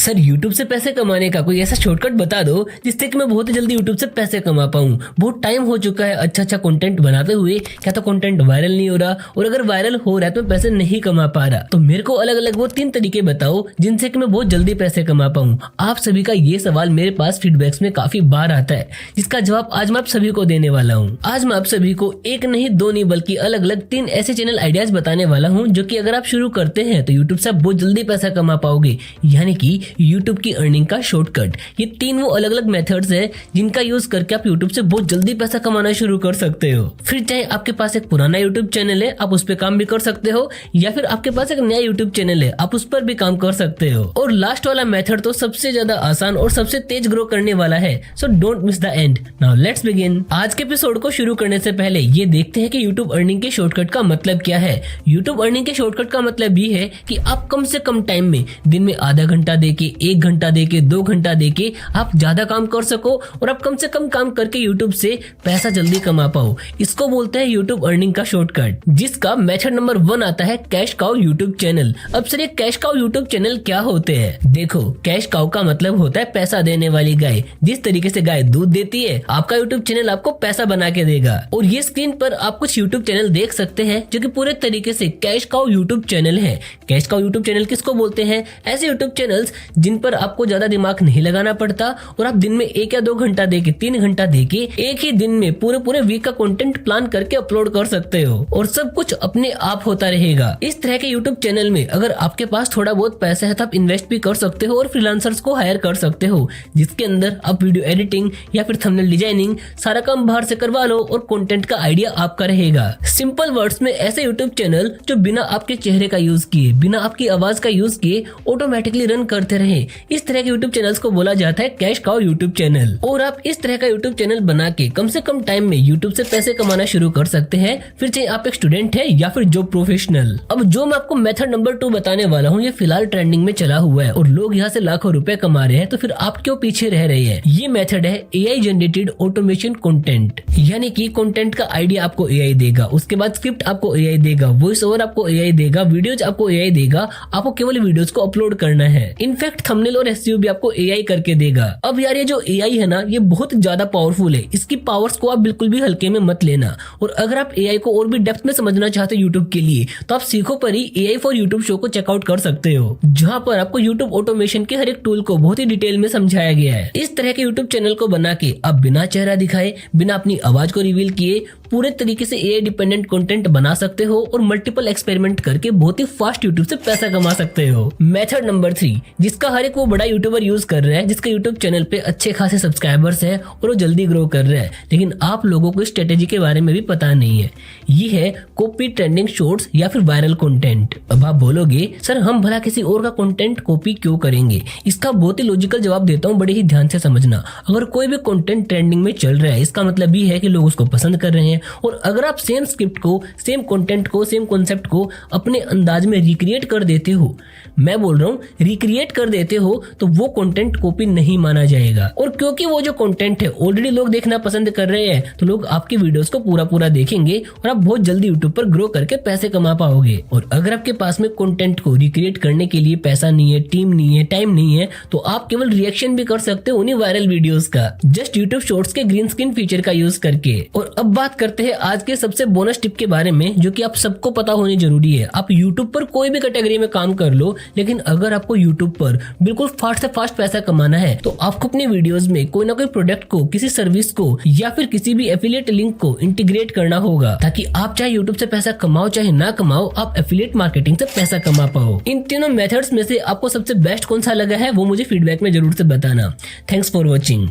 Sir YouTube से पैसे कमाने का कोई ऐसा शॉर्टकट बता दो जिससे कि मैं बहुत ही जल्दी यूट्यूब से पैसे कमा पाऊँ। बहुत टाइम हो चुका है अच्छा कंटेंट बनाते हुए, क्या तो कंटेंट वायरल नहीं हो रहा, और अगर वायरल हो रहा है तो मैं पैसे नहीं कमा पा रहा। तो मेरे को अलग अलग वो 3 तरीके बताओ जिनसे कि मैं बहुत जल्दी पैसे कमा पाऊँ। आप सभी का ये सवाल मेरे पास फीडबैक्स में काफी बार आता है, जिसका जवाब आज मैं आप सभी को देने वाला हूँ। आज मैं आप सभी को एक नहीं दो नहीं बल्कि अलग अलग 3 ऐसे चैनल आइडियाज बताने वाला हूँ जो कि अगर आप शुरू करते हैं तो यूट्यूब से आप बहुत जल्दी पैसा कमा पाओगे, यानी कि यूट्यूब की अर्निंग का शॉर्टकट। ये 3 वो अलग अलग मेथड्स है जिनका यूज करके आप यूट्यूब से बहुत जल्दी पैसा कमाना शुरू कर सकते हो। फिर चाहे आपके पास एक पुराना यूट्यूब चैनल है, आप उस पर काम भी कर सकते हो, या फिर आपके पास एक नया यूट्यूब चैनल है, आप उस पर भी काम कर सकते हो। और लास्ट वाला मेथड तो सबसे ज्यादा आसान और सबसे तेज ग्रो करने वाला है। So don't miss the end. Now let's begin. आज के एपिसोड को शुरू करने से पहले ये देखते हैं कि यूट्यूब अर्निंग के शॉर्टकट का मतलब क्या है। यूट्यूब अर्निंग के शॉर्टकट का मतलब ये है कि आप कम से कम टाइम में, दिन में आधा घंटा देके, 1 घंटा देके, 2 घंटा देके आप ज्यादा काम कर सको और आप कम से कम काम करके यूट्यूब से पैसा जल्दी कमा पाओ। इसको बोलते हैं यूट्यूब अर्निंग का शॉर्टकट, जिसका मेथड नंबर 1 आता है कैश काउ यूट्यूब चैनल। अब सर ये कैश काउ यूट्यूब चैनल क्या होते हैं? देखो, कैश काउ का मतलब होता है पैसा देने वाली गाय। जिस तरीके से गाय दूध देती है, आपका यूट्यूब चैनल आपको पैसा बना के देगा। और ये स्क्रीन पर आप कुछ यूट्यूब चैनल देख सकते हैं जो कि पूरे तरीके से कैश काउ यूट्यूब चैनल है। कैश काउ यूट्यूब चैनल किसको बोलते हैं? ऐसे यूट्यूब चैनल्स जिन पर आपको ज्यादा दिमाग नहीं लगाना पड़ता और आप दिन में 1 या 2 घंटा देके, 3 घंटा देके एक ही दिन में पूरे वीक का कंटेंट प्लान करके अपलोड कर सकते हो और सब कुछ अपने आप होता रहेगा। इस तरह के यूट्यूब चैनल में अगर आपके पास थोड़ा बहुत पैसा है तो आप इन्वेस्ट भी कर सकते हो और फ्रीलांसर्स को हायर कर सकते हो, जिसके अंदर आप वीडियो एडिटिंग या फिर थंबनेल डिजाइनिंग सारा काम बाहर से करवा लो और कंटेंट का आइडिया आपका रहेगा। सिंपल वर्ड्स में ऐसे यूट्यूब चैनल जो बिना आपके चेहरे का यूज किए, बिना आपकी आवाज का यूज किए ऑटोमेटिकली रन करते रहे, इस तरह के यूट्यूब चैनल्स को बोला जाता है कैश काउ यूट्यूब चैनल। और आप इस तरह का यूट्यूब चैनल बना के कम से कम टाइम में यूट्यूब से पैसे कमाना शुरू कर सकते हैं, फिर चाहे आप एक स्टूडेंट है या फिर जॉब प्रोफेशनल। अब जो मैं आपको मेथड नंबर 2 बताने वाला हूँ, ये फिलहाल ट्रेंडिंग में चला हुआ है और लोग यहाँ से लाखों रुपए कमा रहे हैं, तो फिर आप क्यों पीछे रह रहे हैं? ये मेथड है एआई जनरेटेड ऑटोमेशन कंटेंट, यानी कि कंटेंट का आइडिया आपको एआई देगा, उसके बाद स्क्रिप्ट आपको एआई देगा, वॉइस ओवर आपको एआई देगा, वीडियोज आपको एआई देगा, आपको केवल वीडियोज को अपलोड करना है। इनफैक्ट थंबनेल और एसईओ भी आपको एआई करके देगा। अब यार ये जो एआई है ना, ये बहुत ज्यादा पावरफुल है, इसकी पावर्स को आप बिल्कुल भी हल्के में मत लेना। और अगर आप एआई को और भी डेप्थ में समझना चाहते हो यूट्यूब के लिए, तो आप सीखो पर ही एआई फॉर यूट्यूब शो को चेकआउट कर सकते हो, जहाँ पर आपको यूट्यूब ऑटोमेशन के हर एक टूल को बहुत ही डिटेल में समझाया गया है। इस तरह के यूट्यूब चैनल को बना के आप बिना चेहरा दिखाए, बिना अपनी आवाज को रिवील किए पूरे तरीके से एआई डिपेंडेंट कंटेंट बना सकते हो और मल्टीपल एक्सपेरिमेंट करके बहुत ही फास्ट यूट्यूब से पैसा कमा सकते हो। मेथड नंबर 3, जिसका हर एक वो बड़ा यूट्यूबर यूज कर रहा है, जिसका यूट्यूब चैनल पे अच्छे खासे सब्सक्राइबर्स हैं और वो जल्दी ग्रो कर रहा है, लेकिन आप लोगों को स्ट्रेटेजी के बारे में भी पता नहीं है। ये है कॉपी ट्रेंडिंग शॉर्ट्स या फिर वायरल कंटेंट। अब आप बोलोगे सर हम भला किसी और का कंटेंट कॉपी क्यों करेंगे? इसका बहुत ही लॉजिकल जवाब देता हूँ, बड़े ही ध्यान से समझना। अगर कोई भी कंटेंट ट्रेंडिंग में चल रहा है, इसका मतलब ये है कि लोग उसको पसंद कर रहे हैं, और अगर आप सेम स्क्रिप्ट को, सेम कंटेंट को, सेम कॉन्सेप्ट को अपने अंदाज में रिक्रिएट कर देते हो, मैं बोल रहा हूँ रिक्रिएट कर देते हो, तो वो कंटेंट कॉपी नहीं माना जाएगा। और क्योंकि वो जो कंटेंट है ऑलरेडी लोग देखना पसंद कर रहे हैं, तो लोग आपके वीडियोस को पूरा देखेंगे और आप बहुत जल्दी यूट्यूब पर ग्रो करके पैसे कमा पाओगे। और अगर आपके पास में कंटेंट को रिक्रिएट करने के लिए पैसा नहीं है, टीम नहीं है, टाइम नहीं है, तो आप केवल रिएक्शन भी कर सकते हो उन्हीं वायरल वीडियोस का, जस्ट यूट्यूब शॉर्ट्स के ग्रीन स्क्रीन फीचर का यूज करके। और अब बात करते हैं आज के सबसे बोनस टिप के बारे में, जो कि आप सबको पता होनी जरूरी है। आप यूट्यूब पर कोई भी कैटेगरी में काम कर लो, लेकिन अगर आपको यूट्यूब पर बिल्कुल फास्ट से फास्ट पैसा कमाना है, तो आपको अपने वीडियोस में कोई ना कोई प्रोडक्ट को, किसी सर्विस को या फिर किसी भी एफिलिएट लिंक को इंटीग्रेट करना होगा, ताकि आप चाहे यूट्यूब से पैसा कमाओ चाहे ना कमाओ, आप एफिलिएट मार्केटिंग से पैसा कमा पाओ। इन तीनों मेथड्स में से आपको सबसे बेस्ट कौन सा लगा है वो मुझे फीडबैक में जरूर से बताना। Thanks for watching.